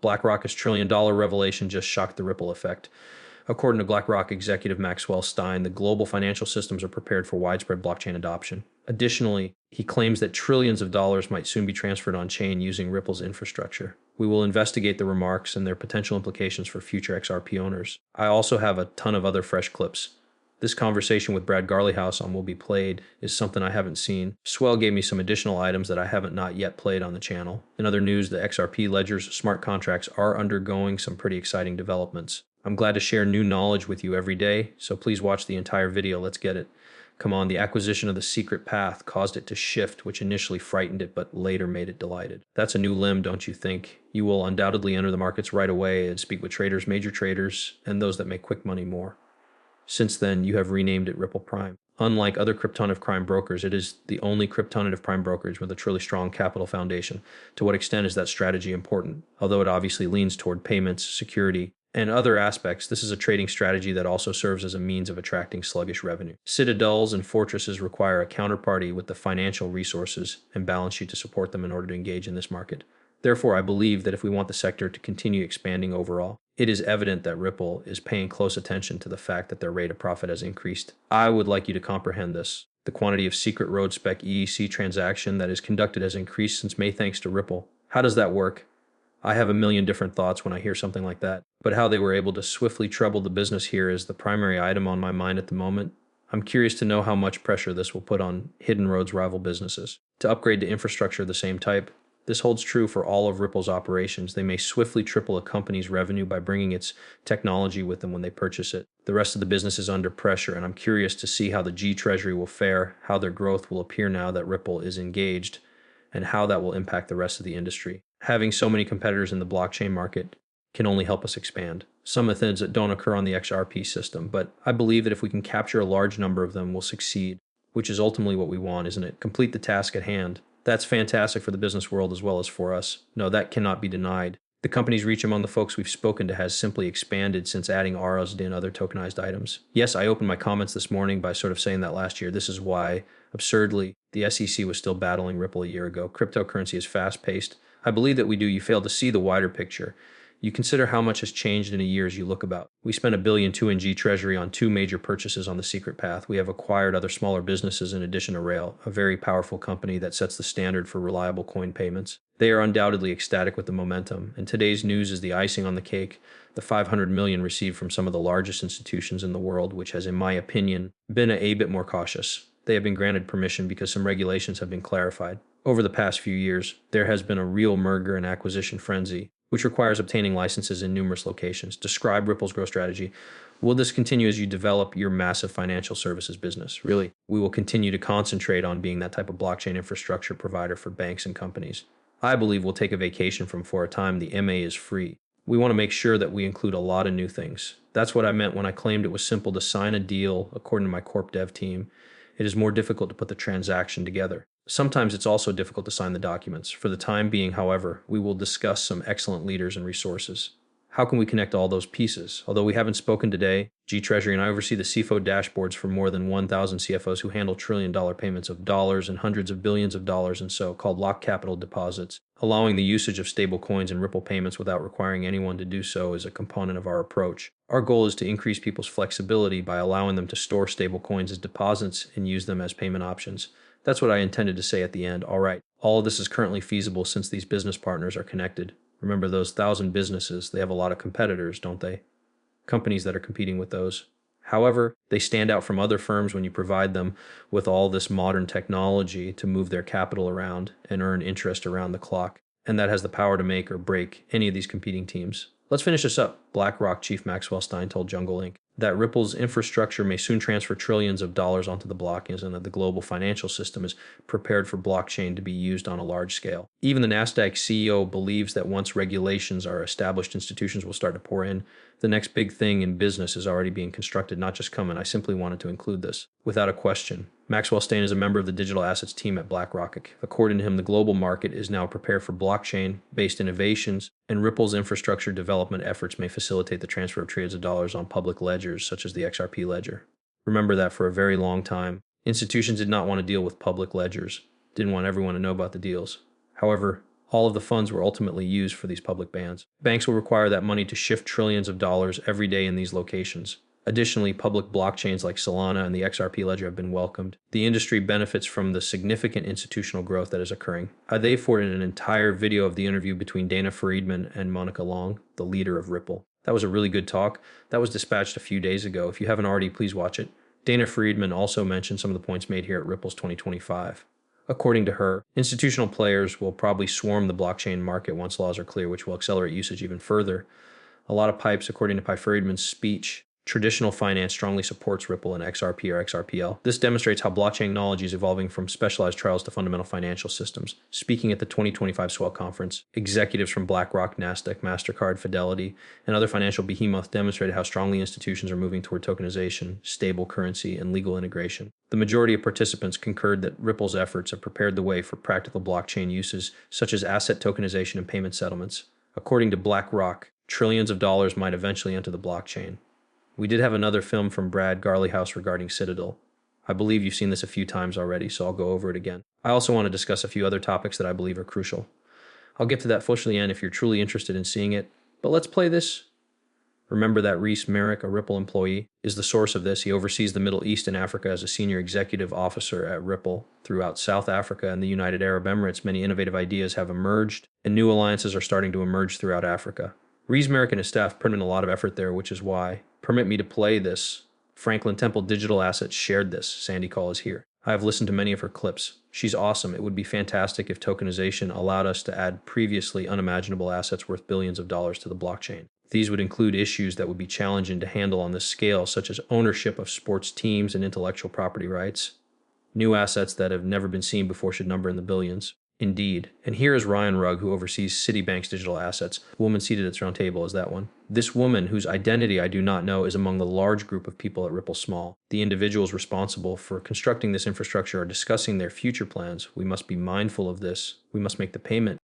BlackRock's trillion-dollar revelation just shocked the ripple effect. According to BlackRock executive Maxwell Stein, the global financial systems are prepared for widespread blockchain adoption. Additionally, he claims that trillions of dollars might soon be transferred on-chain using Ripple's infrastructure. We will investigate the remarks and their potential implications for future XRP owners. I also have a ton of other fresh clips. This conversation with Brad Garleyhouse on Will Be Played is something I haven't seen. Swell gave me some additional items that I haven't not yet played on the channel. In other news, the XRP ledger's smart contracts are undergoing some pretty exciting developments. I'm glad to share new knowledge with you every day, so please watch the entire video. Let's get it. Come on, the acquisition of the secret path caused it to shift, which initially frightened it, but later made it delighted. That's a new limb, don't you think? You will undoubtedly enter the markets right away and speak with traders, major traders, and those that make quick money more. Since then, you have renamed it Ripple Prime. Unlike other cryptonative prime brokers, it is the only cryptonative prime brokerage with a truly strong capital foundation. To what extent is that strategy important? Although it obviously leans toward payments, security, and other aspects, this is a trading strategy that also serves as a means of attracting sluggish revenue. Citadels and fortresses require a counterparty with the financial resources and balance sheet to support them in order to engage in this market. Therefore, I believe that if we want the sector to continue expanding overall, it is evident that Ripple is paying close attention to the fact that their rate of profit has increased. I would like you to comprehend this. The quantity of secret road spec EEC transaction that is conducted has increased since May thanks to Ripple. How does that work? I have a million different thoughts when I hear something like that, but how they were able to swiftly treble the business here is the primary item on my mind at the moment. I'm curious to know how much pressure this will put on Hidden Road's rival businesses to upgrade to infrastructure of the same type. This holds true for all of Ripple's operations. They may swiftly triple a company's revenue by bringing its technology with them when they purchase it. The rest of the business is under pressure, and I'm curious to see how the G Treasury will fare, how their growth will appear now that Ripple is engaged, and how that will impact the rest of the industry. Having so many competitors in the blockchain market can only help us expand. Some methods that don't occur on the XRP system, but I believe that if we can capture a large number of them, we'll succeed, which is ultimately what we want, isn't it? Complete the task at hand. That's fantastic for the business world as well as for us. No, that cannot be denied. The company's reach among the folks we've spoken to has simply expanded since adding RSD and other tokenized items. Yes, I opened my comments this morning by sort of saying that last year. This is why, absurdly, the SEC was still battling Ripple a year ago. Cryptocurrency is fast-paced. I believe that we do. You fail to see the wider picture. You consider how much has changed in a year as you look about. We spent $1.2 billion in G Treasury on 2 major purchases on the secret path. We have acquired other smaller businesses in addition to Rail, a very powerful company that sets the standard for reliable coin payments. They are undoubtedly ecstatic with the momentum, and today's news is the icing on the cake, the $500 million received from some of the largest institutions in the world, which has, in my opinion, been a bit more cautious. They have been granted permission because some regulations have been clarified. Over the past few years, there has been a real merger and acquisition frenzy, which requires obtaining licenses in numerous locations. Describe Ripple's growth strategy. Will this continue as you develop your massive financial services business? Really, we will continue to concentrate on being that type of blockchain infrastructure provider for banks and companies. I believe we'll take a vacation from for a time. The MA is free. We want to make sure that we include a lot of new things. That's what I meant when I claimed it was simple to sign a deal according to my corp dev team. It is more difficult to put the transaction together. Sometimes it's also difficult to sign the documents. For the time being, however, we will discuss some excellent leaders and resources. How can we connect all those pieces? Although we haven't spoken today, G Treasury and I oversee the CFO dashboards for more than 1,000 CFOs who handle trillion-dollar payments of dollars and hundreds of billions of dollars in so-called locked capital deposits. Allowing the usage of stable coins and Ripple payments without requiring anyone to do so is a component of our approach. Our goal is to increase people's flexibility by allowing them to store stable coins as deposits and use them as payment options. That's what I intended to say at the end. All right, all of this is currently feasible since these business partners are connected. Remember those 1,000 businesses, they have a lot of competitors, don't they? Companies that are competing with those. However, they stand out from other firms when you provide them with all this modern technology to move their capital around and earn interest around the clock. And that has the power to make or break any of these competing teams. Let's finish this up. BlackRock Chief Maxwell Stein told Jungle Inc. that Ripple's infrastructure may soon transfer trillions of dollars onto the blockchain and that the global financial system is prepared for blockchain to be used on a large scale. Even the Nasdaq CEO believes that once regulations are established, institutions will start to pour in. The next big thing in business is already being constructed, not just coming. I simply wanted to include this. Without a question, Maxwell Stein is a member of the digital assets team at BlackRock. According to him, the global market is now prepared for blockchain-based innovations, and Ripple's infrastructure development efforts may facilitate the transfer of trillions of dollars on public ledgers, such as the XRP ledger. Remember that for a very long time, institutions did not want to deal with public ledgers, didn't want everyone to know about the deals. However, All of the funds were ultimately used for these public bans. Banks will require that money to shift trillions of dollars every day in these locations. Additionally, public blockchains like Solana and the XRP ledger have been welcomed. The industry benefits from the significant institutional growth that is occurring. They afforded an entire video of the interview between Dana Friedman and Monica Long, the leader of Ripple. That was a really good talk. That was dispatched a few days ago. If you haven't already, please watch it. Dana Friedman also mentioned some of the points made here at Ripple's 2025. According to her, institutional players will probably swarm the blockchain market once laws are clear, which will accelerate usage even further. A lot of pipes, according to Pi Friedman's speech. Traditional finance strongly supports Ripple and XRP or XRPL. This demonstrates how blockchain knowledge is evolving from specialized trials to fundamental financial systems. Speaking at the 2025 Swell Conference, executives from BlackRock, Nasdaq, MasterCard, Fidelity, and other financial behemoths demonstrated how strongly institutions are moving toward tokenization, stable currency, and legal integration. The majority of participants concurred that Ripple's efforts have prepared the way for practical blockchain uses such as asset tokenization and payment settlements. According to BlackRock, trillions of dollars might eventually enter the blockchain. We did have another film from Brad Garleyhouse regarding Citadel. I believe you've seen this a few times already, so I'll go over it again. I also want to discuss a few other topics that I believe are crucial. I'll get to that close to the end if you're truly interested in seeing it, but let's play this. Remember that Reese Merrick, a Ripple employee, is the source of this. He oversees the Middle East and Africa as a senior executive officer at Ripple. Throughout South Africa and the United Arab Emirates, many innovative ideas have emerged, and new alliances are starting to emerge throughout Africa. Reese Merrick and his staff put in a lot of effort there, which is why. Permit me to play this. Franklin Temple Digital Assets shared this. Sandy Call is here. I have listened to many of her clips. She's awesome. It would be fantastic if tokenization allowed us to add previously unimaginable assets worth billions of dollars to the blockchain. These would include issues that would be challenging to handle on this scale, such as ownership of sports teams and intellectual property rights. New assets that have never been seen before should number in the billions. Indeed. And here is Ryan Rugg, who oversees Citibank's digital assets. The woman seated at this round table is that one. This woman, whose identity I do not know, is among the large group of people at Ripple Small. The individuals responsible for constructing this infrastructure are discussing their future plans. We must be mindful of this. We must make the payment.